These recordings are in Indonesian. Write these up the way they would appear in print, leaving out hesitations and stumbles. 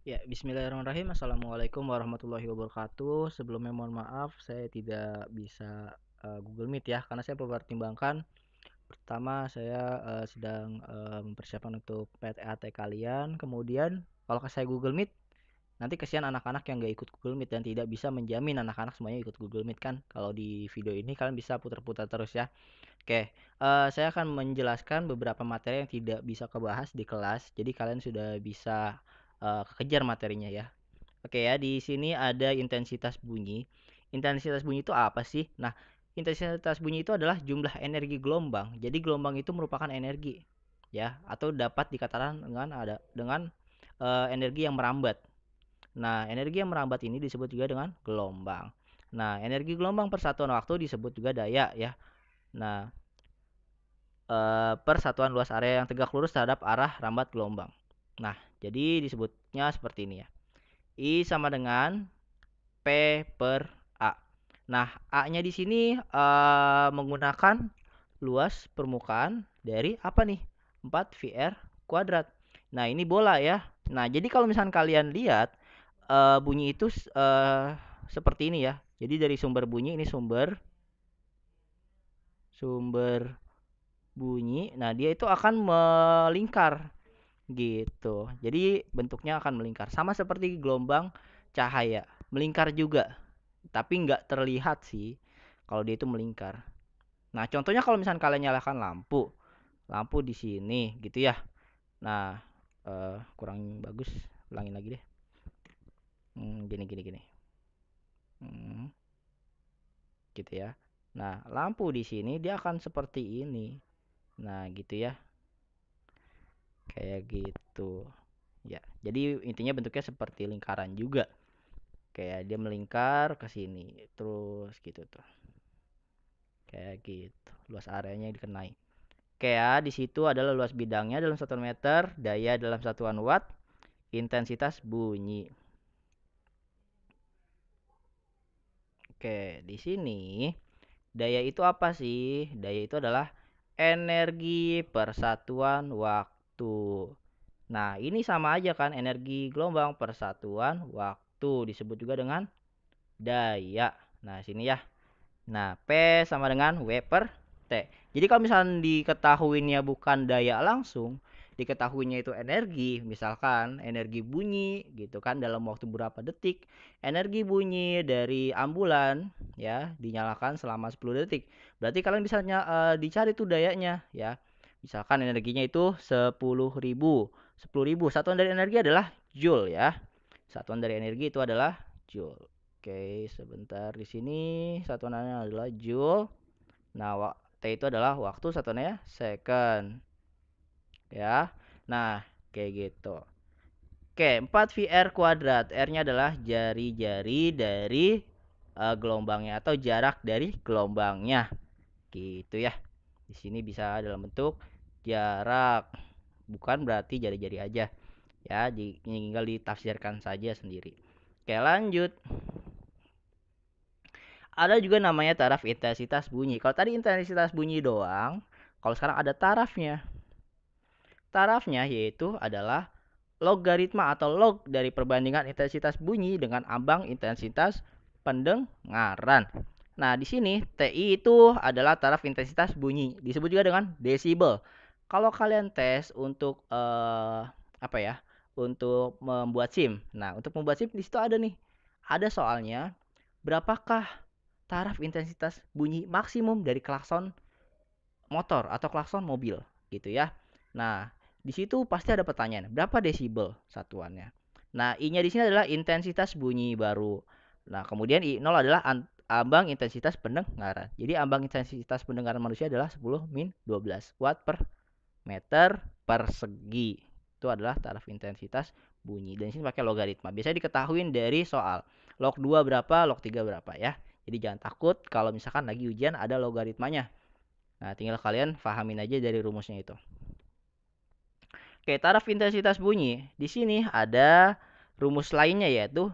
Ya, bismillahirrahmanirrahim. Assalamualaikum warahmatullahi wabarakatuh. Sebelumnya mohon maaf, saya tidak bisa Google Meet ya, karena saya mempertimbangkan pertama saya sedang mempersiapkan untuk PTAT kalian. Kemudian kalau saya Google Meet, nanti kesian anak-anak yang nggak ikut Google Meet dan tidak bisa menjamin anak-anak semuanya ikut Google Meet kan. Kalau di video ini kalian bisa putar-putar terus ya. Oke, saya akan menjelaskan beberapa materi yang tidak bisa kebahas di kelas. Jadi kalian sudah bisa kejar materinya ya. Oke ya, di sini ada intensitas bunyi. Intensitas bunyi itu apa sih? Nah, intensitas bunyi itu adalah jumlah energi gelombang. Jadi gelombang itu merupakan energi, ya, atau dapat dikatakan dengan energi yang merambat. Nah, energi yang merambat ini disebut juga dengan gelombang. Nah, energi gelombang per satuan waktu disebut juga daya ya. Nah, per satuan luas area yang tegak lurus terhadap arah rambat gelombang. Nah, jadi disebutnya seperti ini ya. I sama dengan P per A. Nah, A-nya di sini menggunakan luas permukaan dari apa nih? 4 VR kuadrat. Nah, ini bola ya. Nah, jadi kalau misalkan kalian lihat bunyi itu seperti ini ya. Jadi dari sumber bunyi ini sumber bunyi. Nah, dia itu akan melingkar gitu. Jadi bentuknya akan melingkar. Sama seperti gelombang cahaya, melingkar juga. Tapi nggak terlihat sih kalau dia itu melingkar. Nah, contohnya kalau misalnya kalian nyalakan lampu, lampu di sini gitu ya. Nah, kurang bagus, ulangin lagi deh. Gini gini gini. Hmm, gitu ya. Nah, lampu di sini dia akan seperti ini. Nah, gitu ya. Kayak gitu. Ya, jadi intinya bentuknya seperti lingkaran juga. Kayak dia melingkar ke sini, terus gitu tuh. Kayak gitu. Luas areanya yang dikenai. Kayak di situ adalah luas bidangnya dalam 1 meter, daya dalam satuan watt, intensitas bunyi. Oke, di sini daya itu apa sih? Daya itu adalah energi persatuan waktu. Nah, ini sama aja kan energi gelombang persatuan waktu disebut juga dengan daya. Nah, sini ya. Nah, P sama dengan W per T. Jadi kalau misalnya diketahuinya bukan daya langsung, diketahuinya itu energi, misalkan energi bunyi gitu kan dalam waktu berapa detik, energi bunyi dari ambulan ya dinyalakan selama 10 detik. Berarti kalian bisa dicari tuh dayanya ya. Misalkan energinya itu 10.000. 10.000 satuan dari energi adalah joule ya. Satuan dari energi itu adalah joule. Oke, sebentar di sini satuannya adalah joule. Nah, T itu adalah waktu, satuannya second. Ya. Nah, kayak gitu. Oke, 4 VR kuadrat. R-nya adalah jari-jari dari gelombangnya atau jarak dari gelombangnya. Gitu ya. Di sini bisa dalam bentuk jarak. Bukan berarti jari-jari aja. Ya, tinggal ditafsirkan saja sendiri. Oke, lanjut. Ada juga namanya taraf intensitas bunyi. Kalau tadi intensitas bunyi doang, kalau sekarang ada tarafnya. Tarafnya yaitu adalah logaritma atau log dari perbandingan intensitas bunyi dengan ambang intensitas pendengaran. Nah, di sini TI itu adalah taraf intensitas bunyi, disebut juga dengan desibel. Kalau kalian tes untuk apa ya? Untuk membuat SIM. Nah, untuk membuat SIM di situ ada nih. Ada soalnya berapakah taraf intensitas bunyi maksimum dari klakson motor atau klakson mobil gitu ya. Nah, di situ pasti ada pertanyaan, berapa desibel satuannya? Nah, I-nya di sini adalah intensitas bunyi baru. Nah, kemudian I0 adalah ambang intensitas pendengaran. Jadi ambang intensitas pendengaran manusia adalah 10 min 12 watt per meter persegi. Itu adalah taraf intensitas bunyi. Dan di sini pakai logaritma. Biasanya diketahui dari soal. Log 2 berapa, log 3 berapa ya. Jadi jangan takut kalau misalkan lagi ujian ada logaritmanya. Nah, tinggal kalian pahamin aja dari rumusnya itu. Oke, taraf intensitas bunyi. Di sini ada rumus lainnya yaitu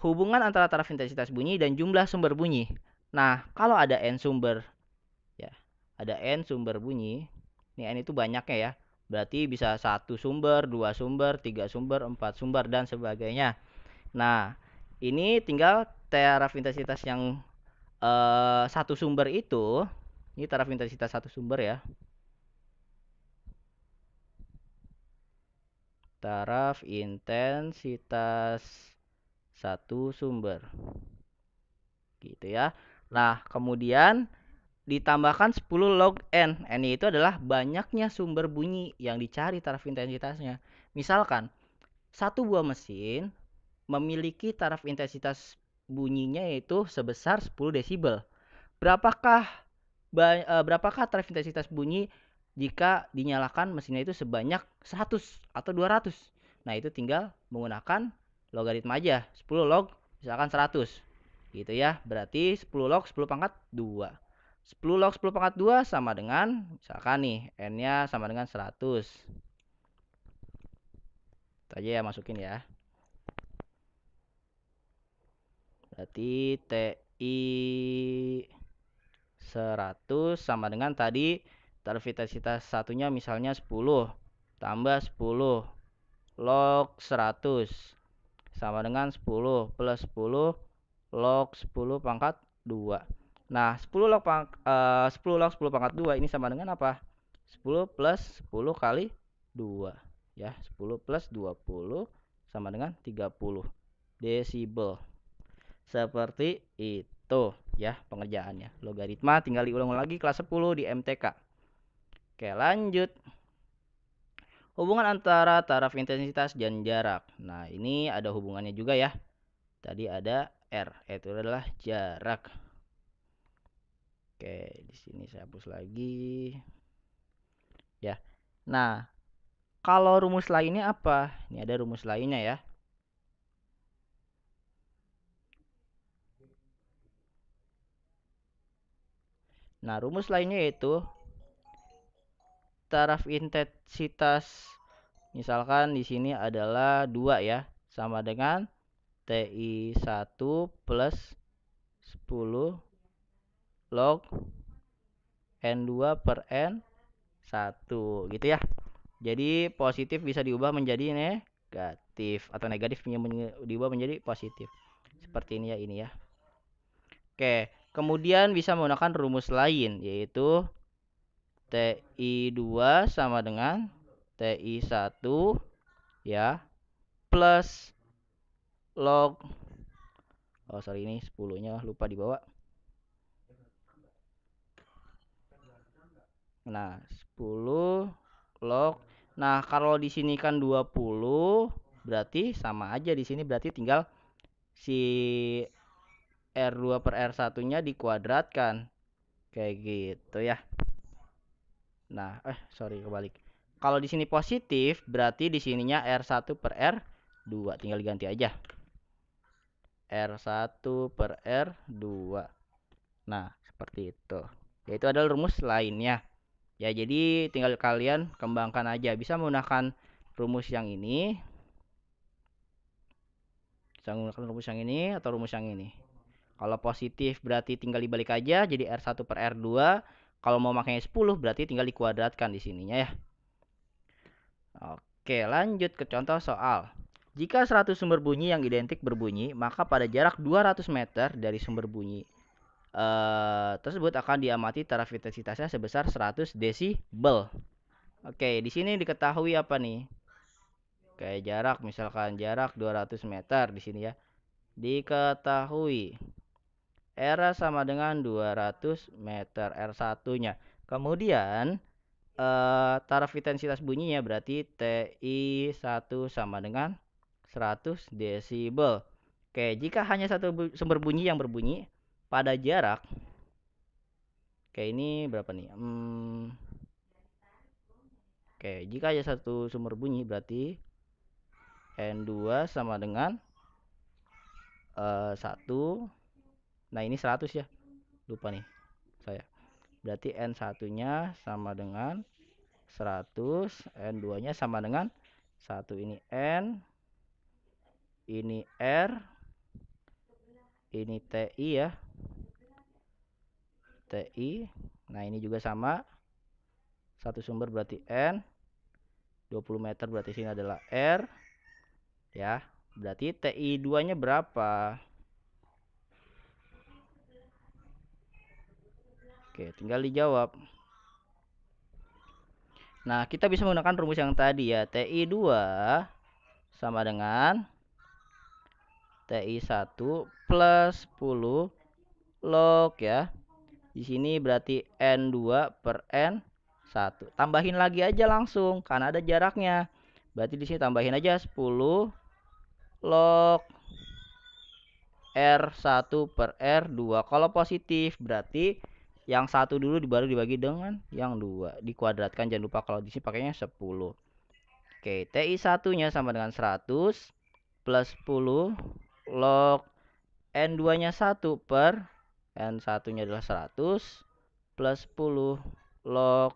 hubungan antara taraf intensitas bunyi dan jumlah sumber bunyi. Nah, kalau ada n sumber ya, ada n sumber bunyi. Ini n itu banyaknya ya. Berarti bisa 1 sumber, 2 sumber, 3 sumber, 4 sumber, dan sebagainya. Nah, ini tinggal taraf intensitas yang satu sumber itu. Ini taraf intensitas satu sumber ya. Taraf intensitas satu sumber. Gitu ya. Nah, kemudian ditambahkan 10 log N. N itu adalah banyaknya sumber bunyi yang dicari taraf intensitasnya. Misalkan, satu buah mesin memiliki taraf intensitas bunyinya yaitu sebesar 10 desibel. Berapakah berapakah taraf intensitas bunyi jika dinyalakan mesinnya itu sebanyak 100 atau 200? Nah, itu tinggal menggunakan logaritma aja. 10 log misalkan 100. Gitu ya. Berarti 10 log 10 pangkat 2. 10 log 10 pangkat 2 sama dengan misalkan nih N-nya sama dengan 100. Itu aja ya, masukin ya. Berarti TI 100 sama dengan tadi taraf intensitas satunya misalnya 10 tambah 10 log 100 sama dengan 10 plus 10 log 10 pangkat 2. Nah, 10 log 10 pangkat 2 ini sama dengan apa? 10 plus 10 kali 2 ya. 10 plus 20 sama dengan 30 desibel. Seperti itu ya pengerjaannya. Logaritma tinggal diulang lagi kelas 10 di MTK. Oke, lanjut. Hubungan antara taraf intensitas dan jarak. Nah, ini ada hubungannya juga ya. Tadi ada R, itu adalah jarak. Oke, di sini saya hapus lagi. Ya. Nah, kalau rumus lainnya apa? Ini ada rumus lainnya ya. Nah, rumus lainnya yaitu taraf intensitas, misalkan di sini adalah 2 ya, sama dengan TI 1 plus 10 log N2 per N1 gitu ya. Jadi positif bisa diubah menjadi negatif atau negatif diubah menjadi positif. Seperti ini ya, ini ya. Oke, kemudian bisa menggunakan rumus lain yaitu TI2 sama dengan TI1 ya plus log, oh sorry ini 10-nya lupa dibawa. Nah, 10 log. Nah, kalau di sini kan 20 berarti sama aja di sini, berarti tinggal si R2 per R1-nya dikuadratkan. Kayak gitu ya. Nah, sorry kebalik. Kalau di sini positif, berarti di sininya R1 per R2. Tinggal diganti aja. R1 per R2. Nah, seperti itu. Yaitu adalah rumus lainnya. Ya, jadi tinggal kalian kembangkan aja. Bisa menggunakan rumus yang ini. Bisa menggunakan rumus yang ini atau rumus yang ini. Kalau positif berarti tinggal dibalik aja jadi R1 per R2. Kalau mau makanya 10 berarti tinggal dikuadratkan di sininya ya. Oke, lanjut ke contoh soal. Jika 100 sumber bunyi yang identik berbunyi, maka pada jarak 200 meter dari sumber bunyi tersebut akan diamati taraf intensitasnya sebesar 100 desibel. Oke, di sini diketahui apa nih? Kayak jarak, misalkan jarak 200 meter di sini ya. Diketahui R sama dengan 200 meter R1-nya. Kemudian taraf intensitas bunyinya berarti TI1 sama dengan 100 desibel. Oke, jika hanya satu sumber bunyi yang berbunyi pada jarak, oke ini berapa nih? Oke, jika hanya satu sumber bunyi berarti N2 sama dengan 1. Nah, ini 100 ya. Lupa nih saya. Berarti N1-nya sama dengan 100, N2-nya sama dengan 1. Ini N, ini R, ini TI ya. TI. Nah, ini juga sama. Satu sumber berarti N. 20 meter berarti sini adalah R ya. Berarti TI2 nya berapa? Oke, tinggal dijawab. Nah, kita bisa menggunakan rumus yang tadi ya. TI2 sama dengan TI1 plus 10 log ya. Di sini berarti N2 per N1. Tambahin lagi aja langsung karena ada jaraknya. Berarti di sini tambahin aja 10 log R1 per R2. Kalau positif berarti yang satu dulu baru dibagi dengan yang 2. Dikuadratkan, jangan lupa kalau di sini pakainya 10. Oke, TI1-nya sama dengan 100 plus 10 log N2-nya 1 per N1-nya adalah 100 plus 10 log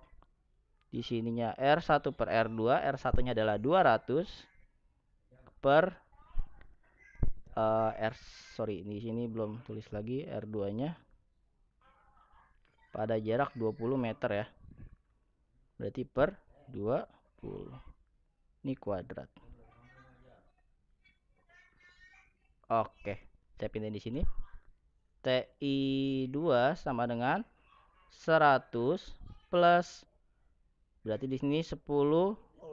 di sininya R1 per R2. R1-nya adalah 200 per di sini belum tulis lagi R2-nya pada jarak 20 meter ya. Berarti per 20. Ini kuadrat. Oke, saya pindahin di sini. TI2 sama dengan 100 plus berarti di sini 10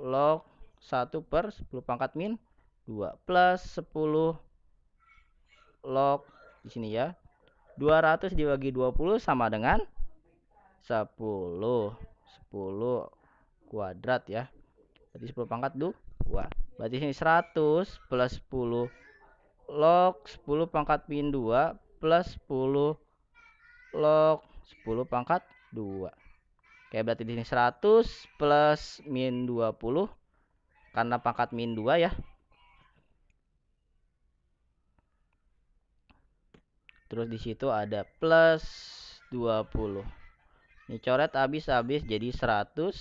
log 1 per 10 pangkat min 2 plus 10 log di sini ya. 200 dibagi 20 sama dengan 10. 10 kuadrat ya. Berarti 10 pangkat 2. Berarti sini 100 plus 10 log 10 pangkat min 2 plus 10 log 10 pangkat 2. Oke, berarti di sini 100 plus min 20 karena pangkat min 2 ya. Terus di situ ada plus 20. Ini coret habis-habis jadi 100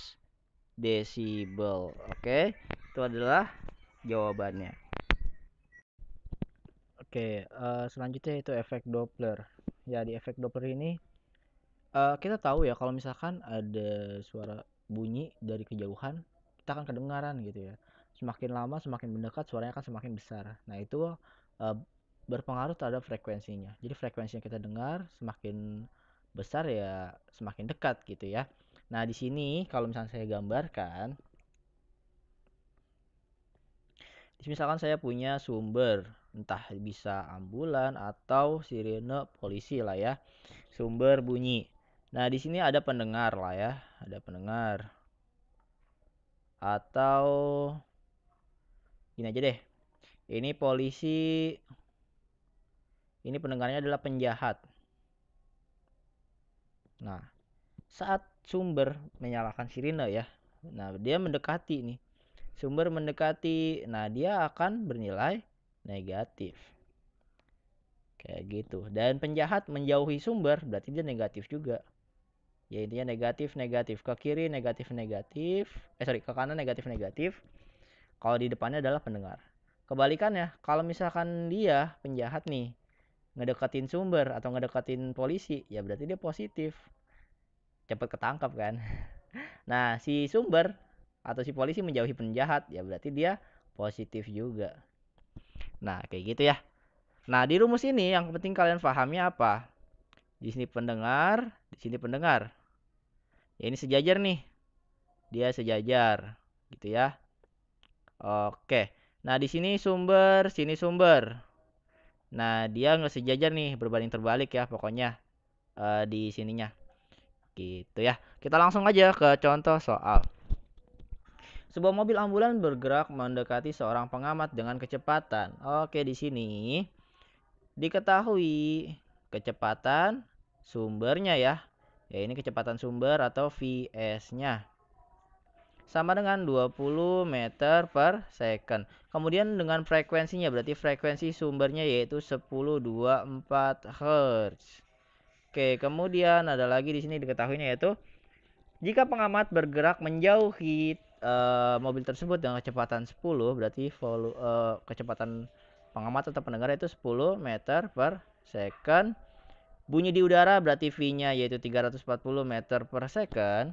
desibel. Oke, itu adalah jawabannya. Oke, selanjutnya itu efek Doppler. Ya, di efek Doppler ini kita tahu ya kalau misalkan ada suara bunyi dari kejauhan, kita akan kedengaran gitu ya. Semakin lama semakin mendekat suaranya akan semakin besar. Nah, itu berpengaruh terhadap frekuensinya. Jadi frekuensi yang kita dengar semakin besar ya semakin dekat gitu ya. Nah, di sini kalau misalnya saya gambarkan, misalkan saya punya sumber, entah bisa ambulan atau sirene polisi lah ya. Sumber bunyi. Nah, di sini ada pendengar lah ya, ada pendengar. Atau gini aja deh. Ini polisi, ini pendengarnya adalah penjahat. Nah, saat sumber menyalakan sirine ya. Nah, dia mendekati nih. Sumber mendekati. Nah, dia akan bernilai negatif. Kayak gitu. Dan penjahat menjauhi sumber berarti dia negatif juga. Ya, intinya negatif negatif, ke kiri negatif negatif, ke kanan negatif negatif. Kalau di depannya adalah pendengar. Kebalikannya, kalau misalkan dia penjahat nih ngedekatin sumber atau ngedekatin polisi, ya berarti dia positif. Cepat ketangkap kan. Nah, si sumber atau si polisi menjauhi penjahat, ya berarti dia positif juga. Nah, kayak gitu ya. Nah, di rumus ini yang penting kalian pahami apa? Di sini pendengar, di sini pendengar. Ya, ini sejajar nih. Dia sejajar, gitu ya. Oke. Nah, di sini sumber, sini sumber. Nah, dia nggak sejajar nih, berbanding terbalik ya pokoknya di sininya. Gitu ya. Kita langsung aja ke contoh soal. Sebuah mobil ambulan bergerak mendekati seorang pengamat dengan kecepatan. Oke, di sini diketahui kecepatan sumbernya ya. Ya, ini kecepatan sumber atau Vs-nya. Sama dengan 20 meter per second. Kemudian dengan frekuensinya, berarti frekuensi sumbernya yaitu 1024 Hz. Oke, kemudian ada lagi di sini diketahuinya yaitu jika pengamat bergerak menjauhi mobil tersebut dengan kecepatan 10, berarti kecepatan pengamat atau pendengar itu 10 meter per second. Bunyi di udara berarti V-nya yaitu 340 meter per second.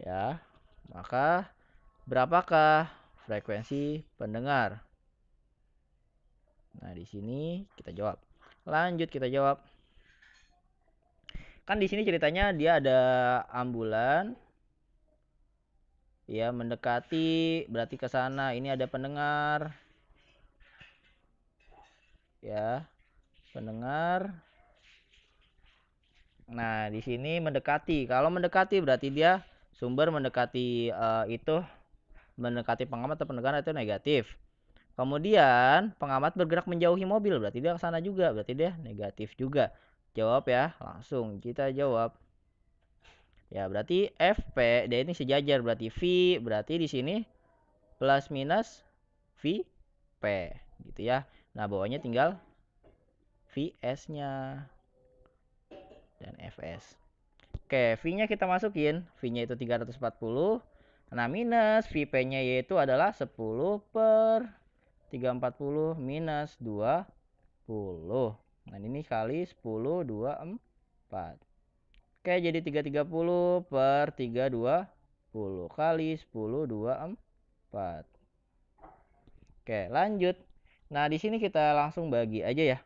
Ya, maka berapakah frekuensi pendengar? Nah, di sini kita jawab. Lanjut kita jawab. Kan di sini ceritanya dia ada ambulan ya mendekati, berarti ke sana. Ini ada pendengar. Ya, pendengar. Nah, di sini mendekati. Kalau mendekati berarti dia sumber mendekati itu mendekati pengamat atau pendengar itu negatif. Kemudian pengamat bergerak menjauhi mobil, berarti dia ke sana juga, berarti dia negatif juga. Jawab ya, langsung kita jawab. Ya, berarti FP dia ini sejajar, berarti V berarti di sini plus minus VP gitu ya. Nah, bawahnya tinggal VS-nya dan FS. Oke, V-nya kita masukin. V-nya itu 340. Nah, minus VP-nya yaitu adalah 10 per 340 minus 20. Nah, ini kali 10, 24. Oke, jadi 330 per 320 kali 10, 24. Oke, lanjut. Nah, di sini kita langsung bagi aja ya.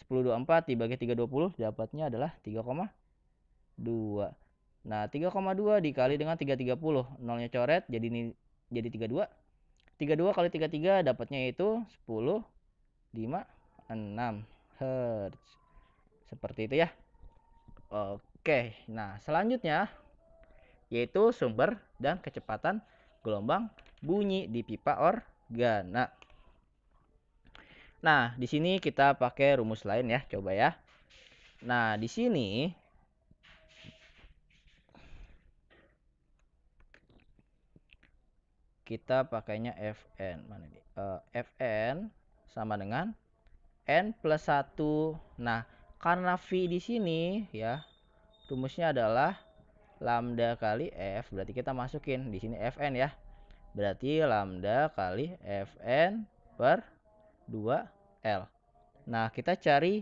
10, 24 dibagi 320 dapatnya adalah 3,2. Nah, 3,2 dikali dengan 330. Nolnya coret, jadi ini jadi 32. 32 kali 33 dapatnya itu 10, 5, 6 Hz. Seperti itu ya. Oke, nah selanjutnya yaitu sumber dan kecepatan gelombang bunyi di pipa organa. Nah, di sini kita pakai rumus lain ya, coba ya. Nah, di sini kita pakainya Fn. Mana nih? Fn sama dengan N plus 1. Nah, karena V di sini ya, rumusnya adalah lambda kali F. Berarti kita masukin di sini Fn ya. Berarti lambda kali Fn per 2L. Nah, kita cari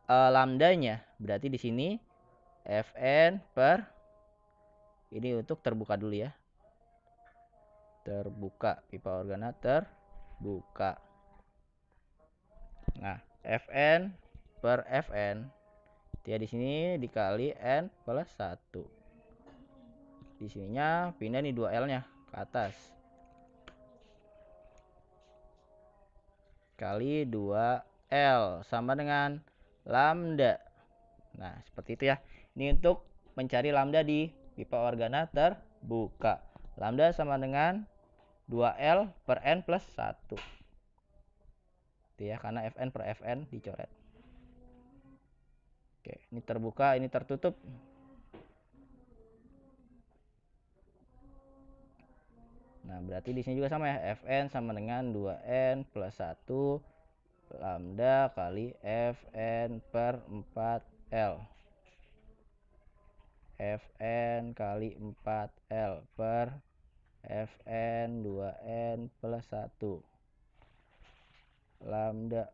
lambdanya. Berarti di sini Fn per ini untuk terbuka dulu ya. Terbuka, pipa organa terbuka. Nah, Fn per Fn dia di sini dikali N plus 1. Di sininya pindah nih 2L-nya ke atas. Kali 2L sama dengan lambda. Nah, seperti itu ya. Ini untuk mencari lambda di pipa organa terbuka. Lambda sama dengan 2L per N plus 1. Itu ya, karena Fn per Fn dicoret. Oke, ini terbuka, ini tertutup. Nah, berarti di sini juga sama ya. Fn sama dengan 2N plus 1 lambda kali Fn per 4L. Fn kali 4L per Fn 2N plus 1 lambda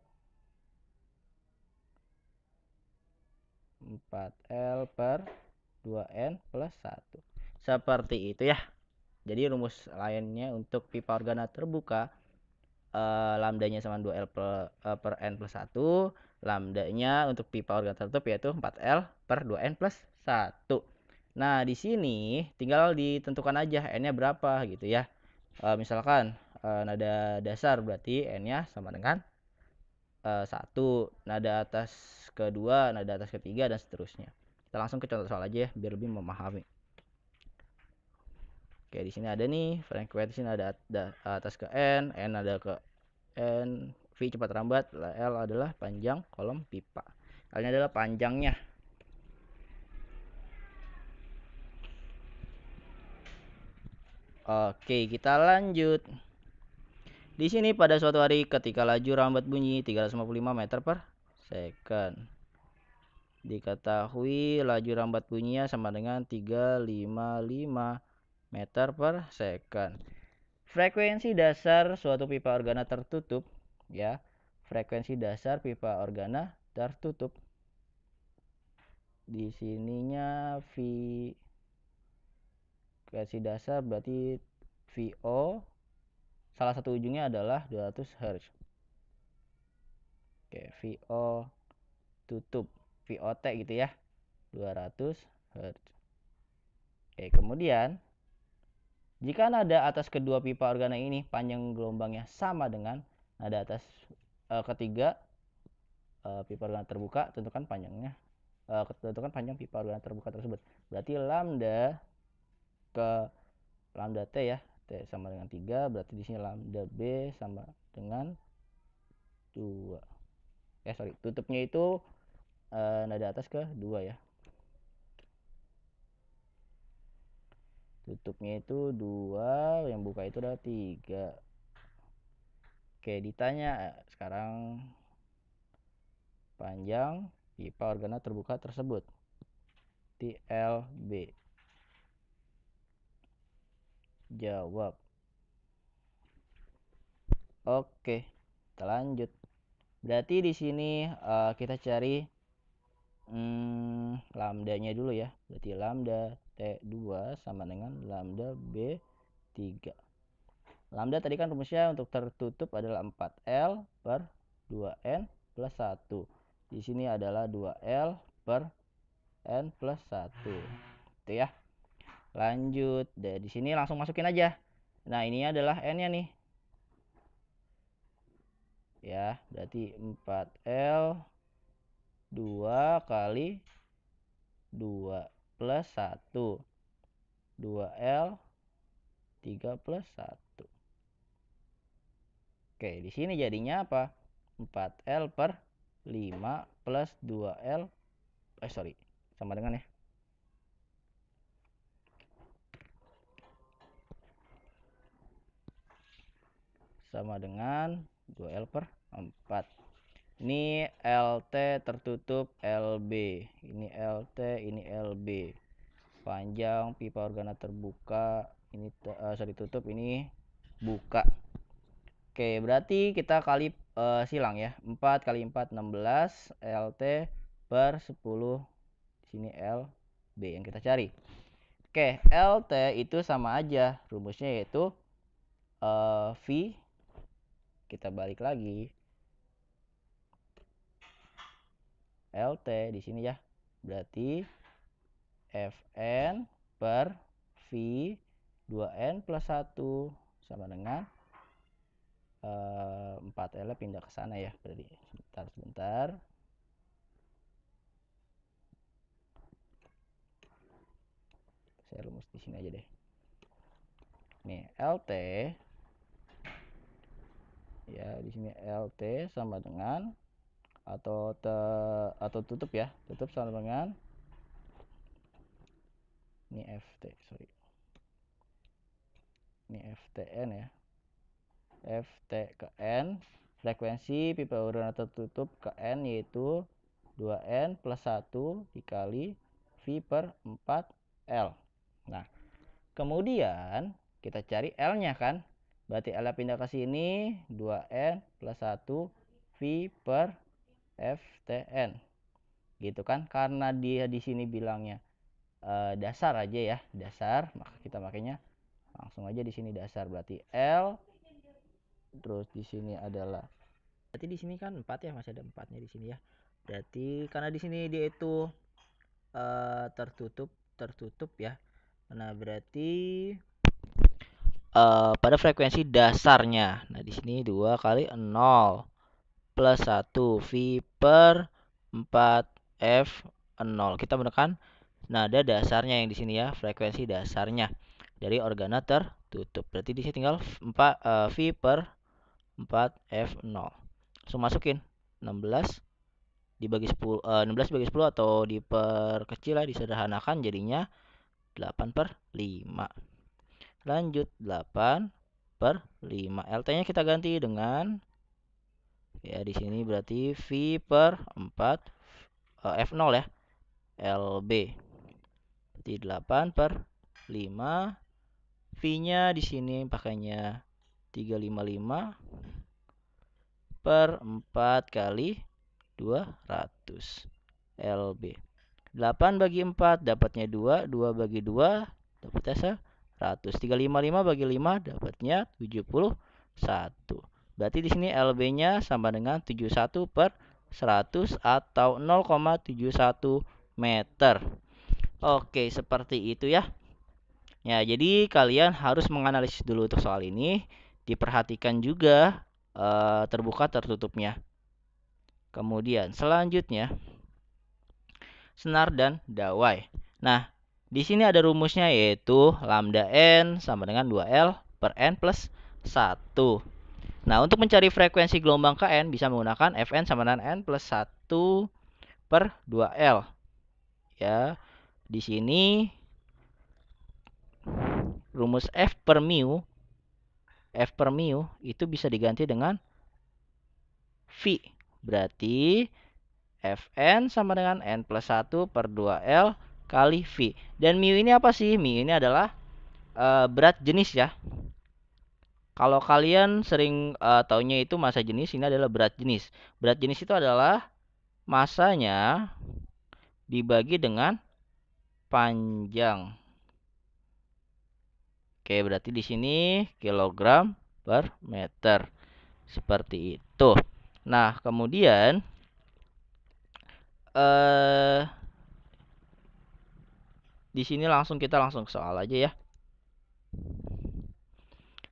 4L per 2N plus 1. Seperti itu ya. Jadi rumus lainnya untuk pipa organa terbuka, lambdanya sama 2L per N plus 1. Lambdanya untuk pipa organa tertutup yaitu 4L per 2N plus 1. Nah, di sini tinggal ditentukan aja N-nya berapa gitu ya. Misalkan nada dasar berarti N-nya sama dengan 1, nada atas kedua, nada atas ketiga, dan seterusnya. Kita langsung ke contoh soal aja ya, biar lebih memahami. Oke, di sini ada nih frekuensi nada atas ke N ada ke N, V cepat lambat, L adalah panjang kolom pipa. L-nya adalah panjangnya. Oke, kita lanjut. Di sini pada suatu hari ketika laju rambat bunyi 355 meter per second. Diketahui laju rambat bunyinya sama dengan 355 meter per second. Frekuensi dasar suatu pipa organa tertutup ya. Frekuensi dasar pipa organa tertutup. Di sininya V frekuensi dasar berarti V VO salah satu ujungnya adalah 200 Hz. Oke, VO tutup VOT gitu ya, 200 Hz. Oke, kemudian jika nada atas kedua pipa organa ini panjang gelombangnya sama dengan nada atas ketiga pipa organa terbuka, tentukan panjang pipa organa terbuka tersebut. Berarti lambda ke lambda T ya, T sama dengan 3, berarti di sini lambda B sama dengan 2. Tutupnya itu nada atas ke 2 ya. Tutupnya itu 2, yang buka itu adalah 3. Oke, ditanya sekarang panjang pipa organa terbuka tersebut, TLB. Jawab. Oke, kita lanjut. Berarti di sini kita cari lambdanya dulu ya. Berarti lambda T2 sama dengan lambda B3. Lambda tadi kan rumusnya untuk tertutup adalah 4L per 2N plus 1. Di sini adalah 2L per N plus 1. Itu ya. Lanjut. Di sini langsung masukin aja. Nah, ini adalah N-nya nih. Ya, berarti 4L 2 kali 2 plus 1. 2L 3 plus 1. Oke, di sini jadinya apa? 4L per 5 plus 2L. Sama dengan ya. Sama dengan 2L per 4. Ini LT tertutup LB. Ini LT, ini LB. Panjang pipa organa terbuka, ini tutup, ini buka. Oke, berarti kita kali silang ya. 4 kali 4 16 LT per 10. Di sini LB yang kita cari. Oke, LT itu sama aja rumusnya yaitu V. Kita balik lagi. LT di sini ya. Berarti Fn per V 2N plus 1 sama dengan 4L pindah ke sana ya. Berarti sebentar. Saya rumus di sini aja deh. Nih, LT ya, di sini LT sama dengan atau tutup ya. Tutup sama dengan ini FT, ini FTN ya. FT ke N, frekuensi pipa organa tertutup ke N yaitu 2N plus 1 dikali V per 4L. Nah, kemudian kita cari L-nya kan. Berarti L pindah ke sini, 2N plus 1 V per FTN. Gitu kan? Karena dia di sini bilangnya dasar aja ya, dasar, maka kita makanya langsung aja di sini dasar. Berarti L terus di sini adalah, berarti di sini kan 4 ya, masih ada 4-nya di sini ya. Berarti karena di sini dia itu tertutup ya. Nah, berarti pada frekuensi dasarnya. Nah, di sini 2 kali 0 plus 1 V per 4 F0. Kita menekan nada dasarnya yang di sini ya, frekuensi dasarnya dari organa tertutup. Berarti di sini tinggal V per 4F0. Langsung masukin 16 dibagi 10, 16 dibagi 10 atau diperkecil lah, disederhanakan jadinya 8 per 5. Lanjut 8 per 5. LT-nya kita ganti dengan ya, di sini berarti V per 4 F0 ya. LB. Berarti 8 per 5. V-nya di sini pakainya 355 per 4 kali 200 LB. 8 bagi 4 dapatnya 2, 2 bagi 2 dapatnya 355 bagi 5 dapatnya 71. Berarti di sini LB-nya sama dengan 71 per 100 atau 0,71 meter. Oke, seperti itu ya. Ya, jadi kalian harus menganalisis dulu untuk soal ini. Diperhatikan juga terbuka tertutupnya. Kemudian selanjutnya senar dan dawai. Nah, di sini ada rumusnya yaitu lambda n sama dengan 2L per n plus 1. Nah, untuk mencari frekuensi gelombang Kn bisa menggunakan Fn sama dengan n plus 1 per 2L. Ya, di sini rumus F per mu itu bisa diganti dengan V. Berarti Fn sama dengan n plus 1 per 2L kali V. Dan mu ini apa sih? Mu ini adalah berat jenis ya. Kalau kalian sering taunya itu massa jenis, ini adalah berat jenis. Berat jenis itu adalah massanya dibagi dengan panjang. Oke, berarti di sini kilogram per meter. Seperti itu. Nah, kemudian di sini kita langsung ke soal aja ya.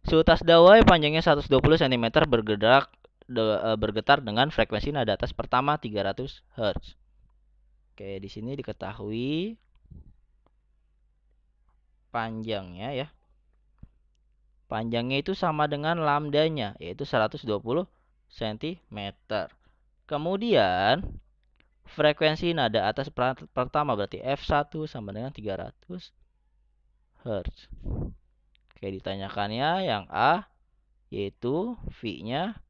Suhu tas dawai panjangnya 120 cm bergetar dengan frekuensi nada atas pertama 300 Hz. Oke, di sini diketahui panjangnya ya. Panjangnya itu sama dengan lambdanya, yaitu 120 cm. Kemudian frekuensi nada atas pertama berarti F1 sama dengan 300 Hz. Oke, ditanyakannya yang A yaitu V-nya,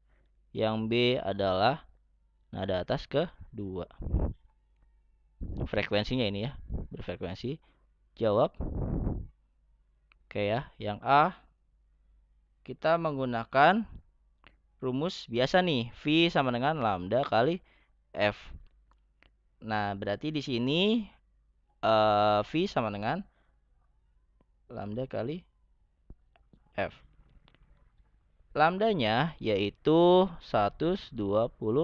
yang B adalah nada atas kedua. Frekuensinya ini ya, berfrekuensi. Jawab. Oke ya, yang A kita menggunakan rumus biasa nih, V sama dengan lambda kali F. Nah, berarti di sini V sama dengan lambda kali F. Lambdanya yaitu 120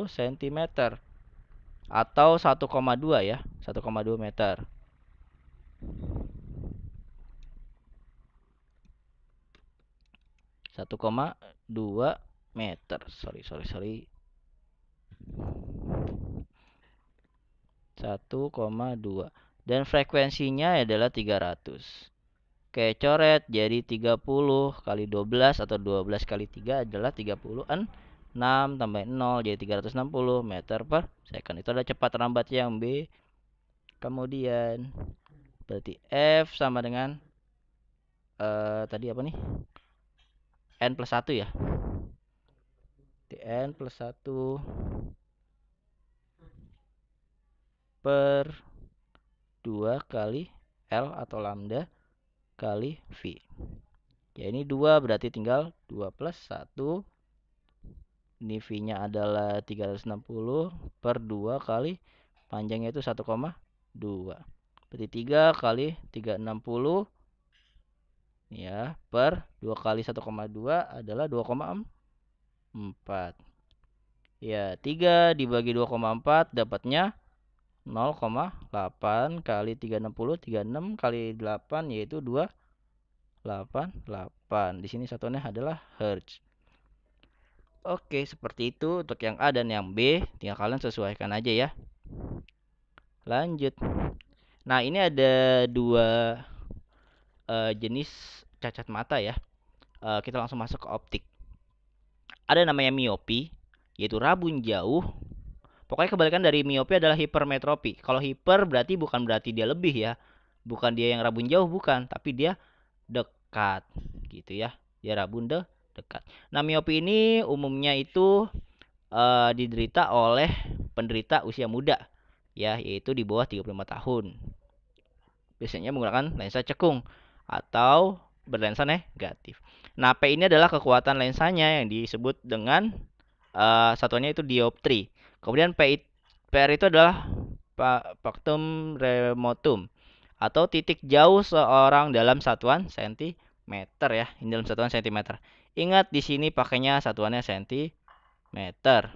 cm atau 1,2 ya, 1,2 meter. Satu koma dua meter. Sorry. 1,2. Dan frekuensinya adalah 300. Oke, coret jadi 30 kali 12 atau 12 kali 3 adalah 36 tambah 0 jadi 360 meter per second. Itu adalah cepat lambatnya yang B. Kemudian berarti F sama dengan tadi apa nih? N plus 1 ya. N plus 1 per 2 kali L atau lambda kali V. Ya, ini 2 berarti tinggal 2 plus 1. Ini V-nya adalah 360 per 2 kali panjangnya itu 1,2. Berarti 3 kali 360 ya per 2 kali 1,2 adalah 2,4. Ya, 3 dibagi 2,4 dapatnya 0,8 kali 360, 36 kali 8 yaitu 288. Di sini satuannya adalah Hertz. Oke, seperti itu untuk yang A dan yang B. Tinggal kalian sesuaikan aja ya. Lanjut. Nah, ini ada dua jenis cacat mata ya. Kita langsung masuk ke optik. Ada namanya miopi, yaitu rabun jauh. Pokoknya kebalikan dari miopi adalah hipermetropi. Kalau hiper berarti bukan berarti dia lebih ya. Bukan dia yang rabun jauh, bukan. Tapi dia dekat. Gitu ya. Dia rabun dekat. Nah, miopi ini umumnya itu diderita oleh penderita usia muda. Ya, yaitu di bawah 35 tahun. Biasanya menggunakan lensa cekung atau berlensa negatif. Nah, P ini adalah kekuatan lensanya yang disebut dengan satuannya itu dioptri. Kemudian PR itu adalah pactum remotum atau titik jauh seorang dalam satuan sentimeter ya. Ini dalam satuan sentimeter. Ingat di sini pakainya satuannya sentimeter.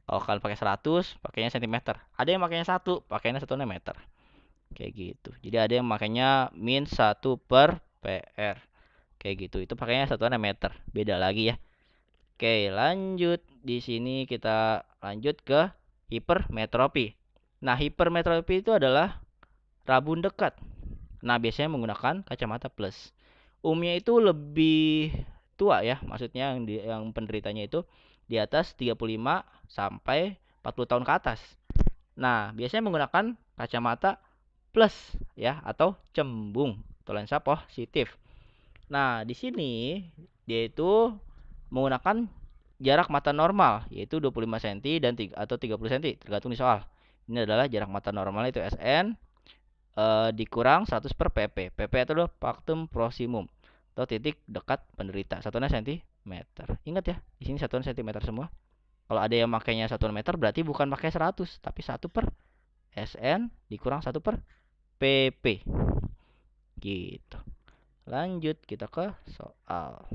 Kalau kalian pakai 100, pakainya sentimeter. Ada yang pakainya 1, pakainya satuannya meter. Kayak gitu. Jadi ada yang makanya min 1 per PR. Kayak gitu. Itu pakainya satuannya meter. Beda lagi ya. Oke, lanjut. Di sini kita lanjut ke hipermetropi. Nah, hipermetropi itu adalah rabun dekat. Nah, biasanya menggunakan kacamata plus. Umumnya itu lebih tua ya, maksudnya yang penderitanya itu di atas 35 sampai 40 tahun ke atas. Nah, biasanya menggunakan kacamata plus ya atau cembung atau lensa positif. Nah, di sini dia itu menggunakan jarak mata normal yaitu 25 cm dan atau 30 cm tergantung di soal. Ini adalah jarak mata normal itu SN dikurang 100 per pp. Pp itu adalah faktum proximum atau titik dekat penderita. Satuannya sentimeter. Ingat ya, di sini satuan sentimeter semua. Kalau ada yang makainya satuan meter berarti bukan pakai 100 tapi 1 per SN dikurang 1 per pp. Gitu. Lanjut kita ke soal.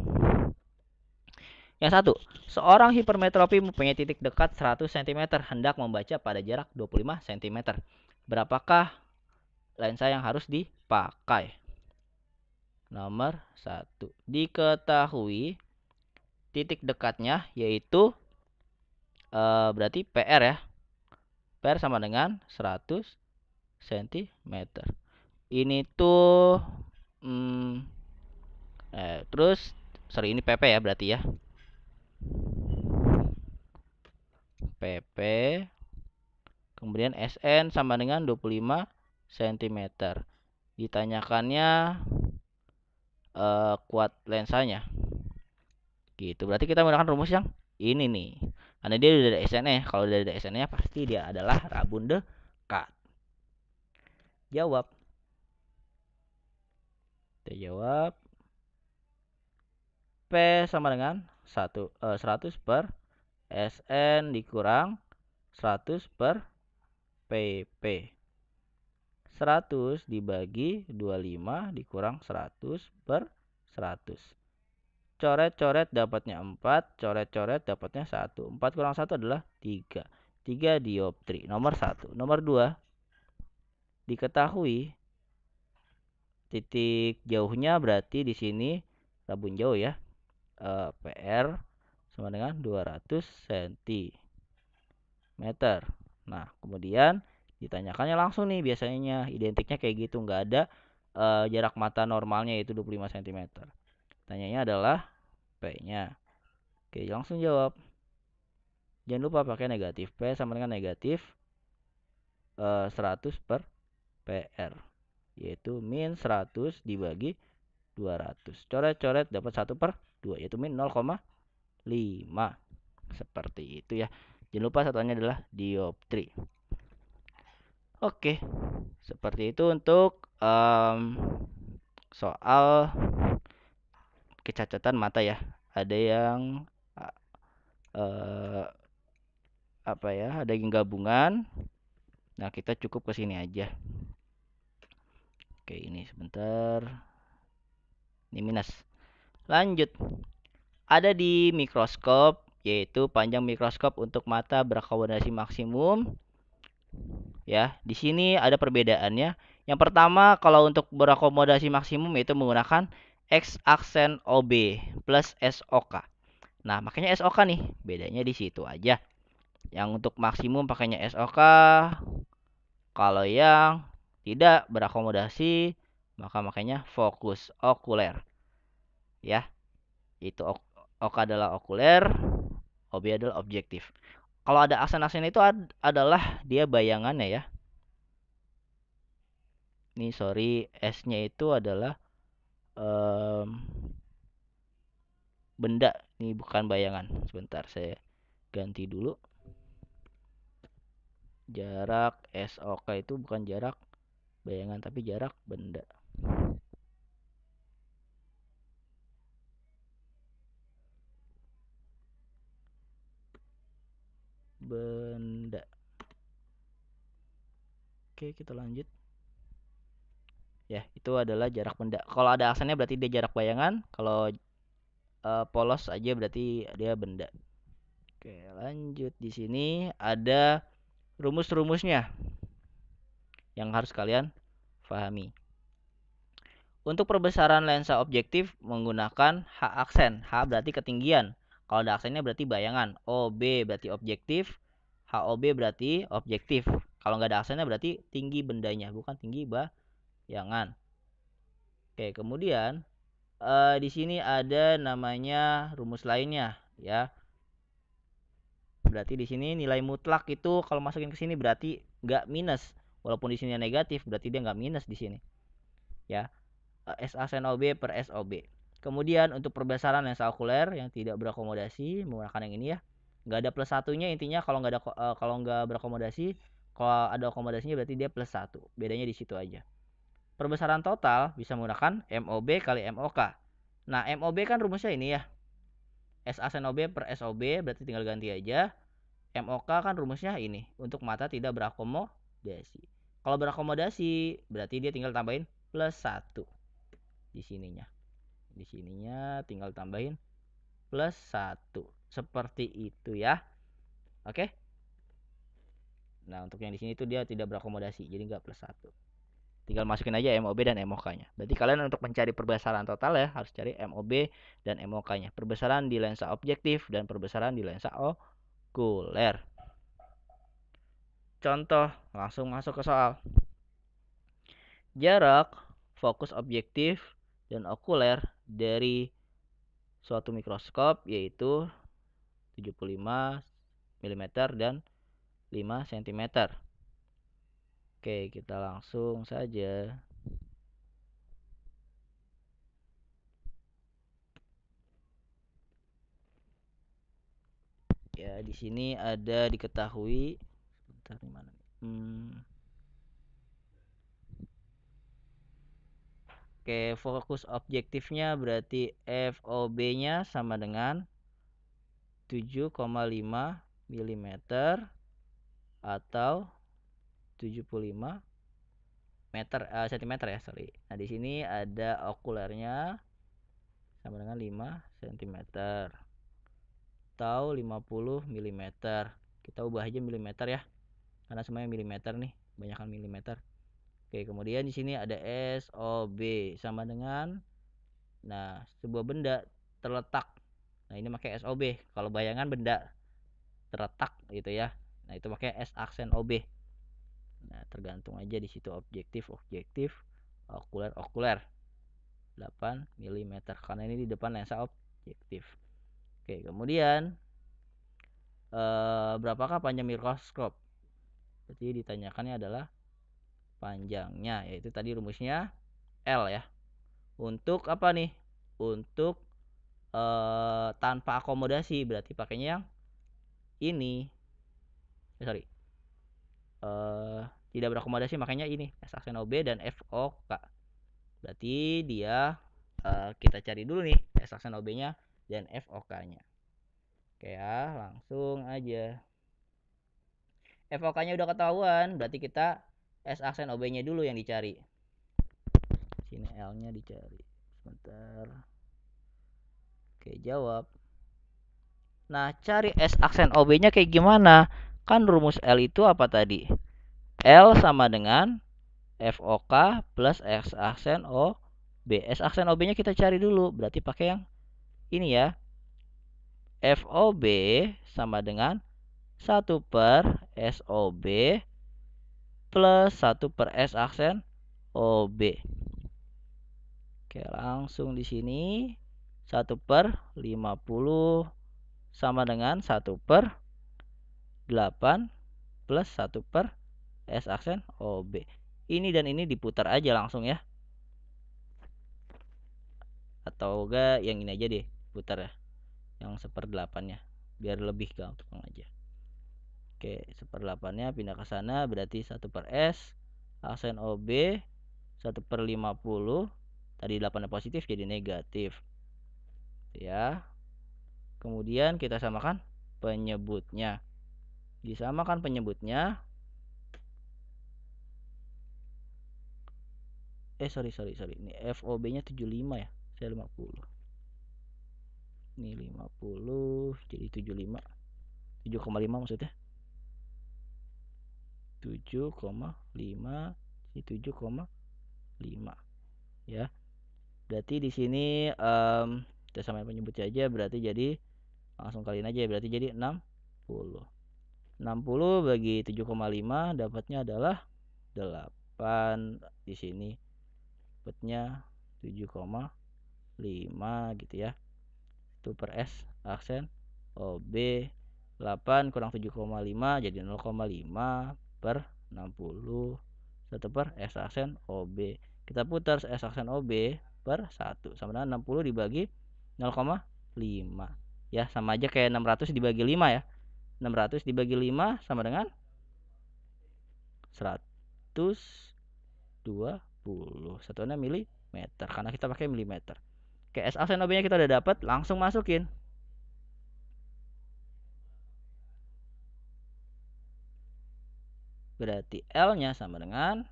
Yang satu, seorang hipermetropi mempunyai titik dekat 100 cm hendak membaca pada jarak 25 cm. Berapakah lensa yang harus dipakai? Nomor 1. Diketahui titik dekatnya yaitu berarti PR ya. PR sama dengan 100 cm. Ini tuh terus sorry ini PP ya berarti ya. PP kemudian SN sama dengan 25 cm. Ditanyakannya kuat lensanya. Gitu. Berarti kita menggunakan rumus yang ini nih. Karena dia udah ada SN-nya. Kalau udah ada SN-nya pasti dia adalah rabun dekat. Jawab. Kita jawab. P sama dengan 100 per SN dikurang 100 per PP. 100 dibagi 25 dikurang 100 per 100. Coret-coret dapatnya 4, coret-coret dapatnya 1. 4 kurang 1 adalah 3. 3 dioptri. Nomor 1. Nomor 2. Diketahui titik jauhnya berarti di sini rabun jauh ya. PR sama dengan 200 cm. Nah, kemudian ditanyakannya langsung nih biasanya identiknya kayak gitu, nggak ada jarak mata normalnya yaitu 25 cm. Tanyanya adalah P-nya. Oke, langsung jawab. Jangan lupa pakai negatif. P sama dengan negatif 100 per PR. Yaitu min 100 dibagi 200. Coret-coret dapat 1 per 2. Yaitu min 0,5. Seperti itu ya. Jangan lupa satuannya adalah dioptri. Oke. Seperti itu untuk soal kecacatan mata ya. Ada yang apa ya? Ada yang gabungan. Nah, kita cukup ke sini aja. Oke, ini sebentar. Ini minus. Lanjut. Ada di mikroskop, yaitu panjang mikroskop untuk mata berakomodasi maksimum. Ya, di sini ada perbedaannya. Yang pertama, kalau untuk berakomodasi maksimum yaitu menggunakan X aksen OB plus SOK. Nah, makanya SOK nih, bedanya di situ aja. Yang untuk maksimum pakainya SOK. Kalau yang tidak berakomodasi, maka makanya fokus okuler. Ya, itu OK adalah okuler, OB adalah objektif. Kalau ada aksen-aksen itu adalah dia bayangannya ya. Ini sorry, S-nya itu adalah benda. Ini bukan bayangan. Sebentar, saya ganti dulu. Jarak SOK itu bukan jarak bayangan, tapi jarak benda. Benda. Oke, kita lanjut. Ya, itu adalah jarak benda. Kalau ada aksennya berarti dia jarak bayangan, kalau polos aja berarti dia benda. Oke, lanjut. Di sini ada rumus-rumusnya yang harus kalian pahami. Untuk perbesaran lensa objektif menggunakan H aksen. H berarti ketinggian. Kalau ada aksennya berarti bayangan. OB berarti objektif. HOB berarti objektif. Kalau nggak ada aksennya berarti tinggi bendanya, bukan tinggi bayangan. Oke, kemudian di sini ada namanya rumus lainnya, ya. Berarti di sini nilai mutlak itu kalau masukin ke sini berarti nggak minus. Walaupun di sini negatif, berarti dia nggak minus di sini, ya. S aksen OB per SOB. Kemudian untuk perbesaran lensa okuler yang tidak berakomodasi menggunakan yang ini ya. Nggak ada plus satunya, intinya kalau nggak berakomodasi, kalau ada akomodasinya berarti dia plus 1. Bedanya di situ aja. Perbesaran total bisa menggunakan MOB kali MOK. Nah, MOB kan rumusnya ini ya. S aksen OB per SOB berarti tinggal ganti aja. MOK kan rumusnya ini, untuk mata tidak berakomodasi. Kalau berakomodasi berarti dia tinggal tambahin plus 1. Di sininya tinggal tambahin plus 1 seperti itu ya. Oke. Nah, untuk yang di sini itu dia tidak berakomodasi, jadi nggak plus 1. Tinggal masukin aja MOB dan MOK-nya. Berarti kalian untuk mencari perbesaran total ya harus cari MOB dan MOK-nya. Perbesaran di lensa objektif dan perbesaran di lensa okuler. Contoh, langsung masuk ke soal. Jarak fokus objektif dan okuler dari suatu mikroskop yaitu 75 mm dan 5 cm. Oke, kita langsung saja. Ya, di sini ada diketahui. Sebentar, di mana nih? Oke, fokus objektifnya berarti FOB-nya sama dengan 7,5 mm atau 75 cm ya, sorry. Nah, di sini ada okulernya sama dengan 5 cm atau 50 mm. Kita ubah aja mm ya. Karena semuanya milimeter nih, banyakkan milimeter. Oke, kemudian di sini ada SOB sama dengan sebuah benda terletak. Nah, ini pakai SOB. Kalau bayangan benda terletak gitu ya. Nah, itu pakai S aksen OB. Nah, tergantung aja di situ objektif, okuler 8 mm karena ini di depan lensa objektif. Oke, kemudian berapakah panjang mikroskop? Berarti ditanyakannya adalah panjangnya, yaitu tadi rumusnya L ya. Untuk apa nih? Untuk tanpa akomodasi berarti pakainya yang ini. Tidak berakomodasi makanya ini S aksen OB dan FOK. Berarti dia kita cari dulu nih S aksen OB-nya dan FOK-nya. Oke ya, langsung aja. FOK-nya udah ketahuan, berarti kita S aksen OB-nya dulu yang dicari. Sini L-nya dicari. Sebentar. Oke, jawab. Nah, cari S aksen OB-nya kayak gimana? Kan rumus L itu apa tadi? L sama dengan FOK plus S aksen OB. S aksen OB-nya kita cari dulu. Berarti pakai yang ini ya. FOB sama dengan 1 per SOB plus 1 per S aksen OB. Oke, langsung di sini 1 per 50 sama dengan 1 per 8 plus 1 per S aksen OB. Ini dan ini diputar aja langsung ya. Atau enggak yang ini aja deh, putar ya. Yang 1/8-nya biar lebih gampang aja. Oke, 1/8-nya pindah ke sana berarti 1 per S aksen OB 1 per 50. Tadi 8 positif jadi negatif ya. Kemudian kita samakan penyebutnya. Disamakan penyebutnya sorry. Ini FOB-nya 75 ya. Saya 50. Ini 50 jadi 75. 7,5 maksudnya. 7,5 ini 7,5 ya. Berarti di sini kita samain penyebut saja, berarti jadi langsung kaliin aja, berarti jadi 60. 60 bagi 7,5 dapatnya adalah 8. Di sini dapatnya 7,5 gitu ya. Itu per S aksen OB. 8 kurang 7,5 jadi 0,5 per 60. 1 per S aksen OB. Kita putar S aksen OB per 1 sama dengan 60 dibagi 0,5 ya, sama aja kayak 600 dibagi 5 ya. 600 dibagi 5 sama dengan 120. Satuannya milimeter karena kita pakai milimeter. Oke, S aksen OB nya kita udah dapat, langsung masukin. Berarti L nya sama dengan,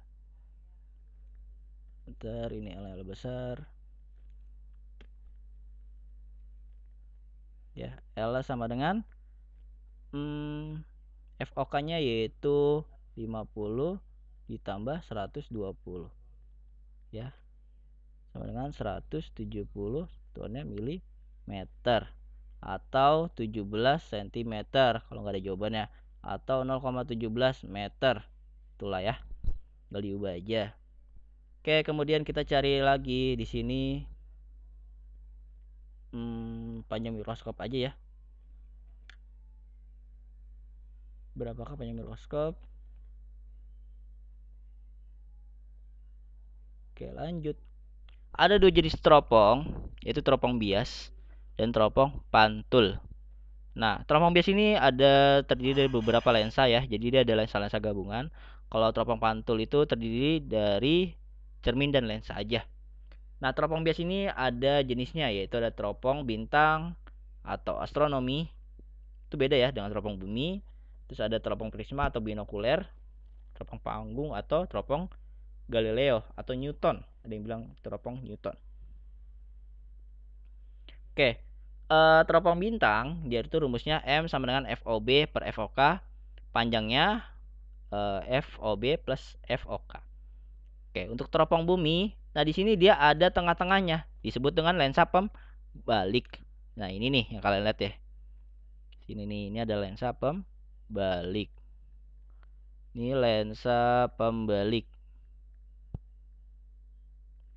bentar, ini L besar ya. L sama dengan FOK nya yaitu 50 ditambah 120 ya, sama dengan 170. Satuannya milimeter atau 17 cm kalau nggak ada jawabannya, atau 0,17 meter. Itulah ya, tinggal diubah aja. Oke, kemudian kita cari lagi di sini panjang mikroskop aja ya. Berapakah panjang mikroskop? Oke, lanjut. Ada 2 jenis teropong, yaitu teropong bias dan teropong pantul. Nah, teropong bias ini terdiri dari beberapa lensa ya. Jadi dia ada lensa-lensa gabungan. Kalau teropong pantul itu terdiri dari cermin dan lensa aja. Nah, teropong bias ini ada jenisnya, yaitu ada teropong bintang atau astronomi. Itu beda ya dengan teropong bumi. Terus ada teropong prisma atau binokuler, teropong panggung atau teropong Galileo atau Newton. Ada yang bilang teropong Newton. Oke, teropong bintang dia itu rumusnya M sama dengan FOB per FOK, panjangnya FOB plus FOK. Oke, untuk teropong bumi, nah di sini dia ada tengah-tengahnya, disebut dengan lensa pembalik. Nah ini nih yang kalian lihat ya, sini nih, ini ada lensa pembalik. Ini lensa pembalik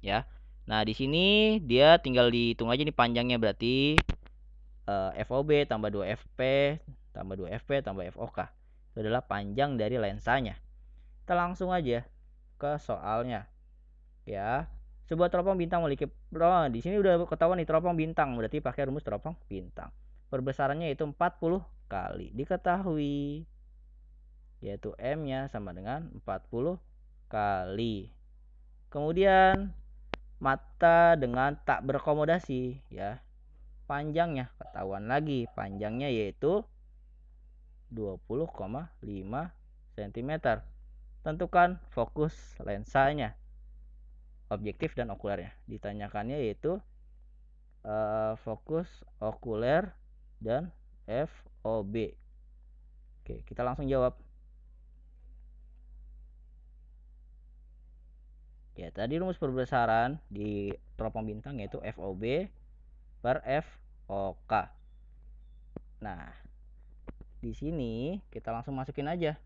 ya. Nah di sini dia tinggal dihitung aja nih panjangnya, berarti FOB tambah 2FP tambah 2FP tambah FOK. Itu adalah panjang dari lensanya. Kita langsung aja ke soalnya. Ya. Sebuah teropong bintang memiliki, di sini udah ketahuan nih teropong bintang, berarti pakai rumus teropong bintang. Perbesarannya itu 40 kali. Diketahui yaitu M-nya sama dengan 40 kali. Kemudian mata dengan tak berakomodasi ya. Panjangnya ketahuan lagi, panjangnya yaitu 20,5 cm. Tentukan fokus lensanya, objektif dan okulernya. Ditanyakannya yaitu fokus okuler dan FOB. Oke, kita langsung jawab. Ya, tadi rumus perbesaran di teropong bintang yaitu FOB per FOK. Nah, di sini kita langsung masukin aja.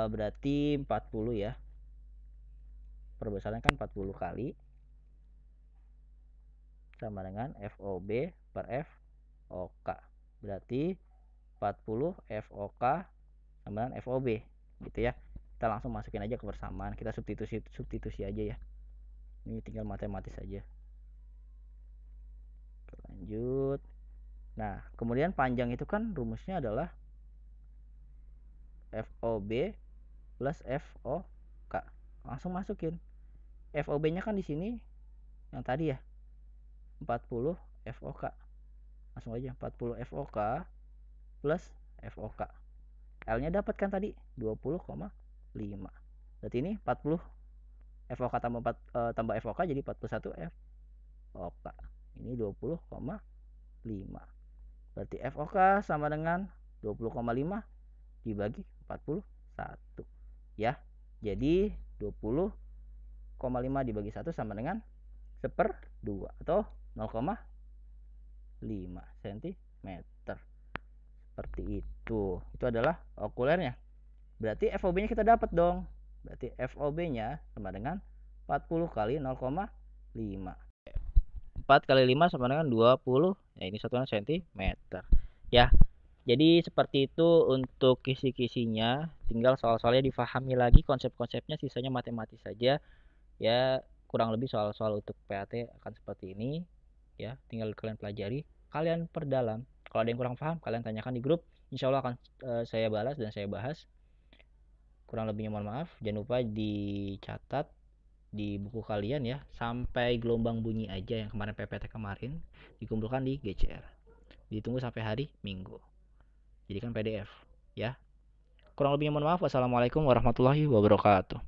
Berarti 40 ya. Perbesarannya kan 40 kali. Sama dengan FOB per FOK. Berarti 40 FOK sama dengan FOB. Gitu ya. Kita langsung masukin aja ke persamaan. Kita substitusi aja ya. Ini tinggal matematis aja. Lanjut. Nah, kemudian panjang itu kan rumusnya adalah FOB plus FOK. Langsung masukin. FOB-nya kan di sini yang tadi ya. 40 FOK. Langsung aja 40 FOK plus FOK. L-nya dapat kan tadi 20,5. Berarti ini 40 FOK tambah 4 tambah FOK jadi 41 FOK. Ini 20,5. Berarti FOK sama dengan 20,5 dibagi 41 ya. Jadi 20,5 dibagi 1 sama dengan 1/2 atau 0,5 cm. Seperti itu. Itu adalah okulernya. Berarti FOB-nya kita dapat dong. Berarti FOB-nya sama dengan 40 kali 0,5. 4 kali 5 sama dengan 20. Ya, ini satuan cm. Ya. Jadi seperti itu untuk kisi-kisinya. Tinggal soal-soalnya difahami lagi konsep-konsepnya, sisanya matematis saja. Ya, kurang lebih soal-soal untuk PAT akan seperti ini. Ya, tinggal kalian pelajari, kalian perdalam. Kalau ada yang kurang paham, kalian tanyakan di grup. Insya Allah akan saya balas dan saya bahas. Kurang lebihnya mohon maaf. Jangan lupa dicatat di buku kalian ya, sampai gelombang bunyi aja yang kemarin PPT kemarin dikumpulkan di GCR. Ditunggu sampai hari Minggu. Jadikan PDF ya. Kurang lebihnya mohon maaf. Wassalamualaikum warahmatullahi wabarakatuh.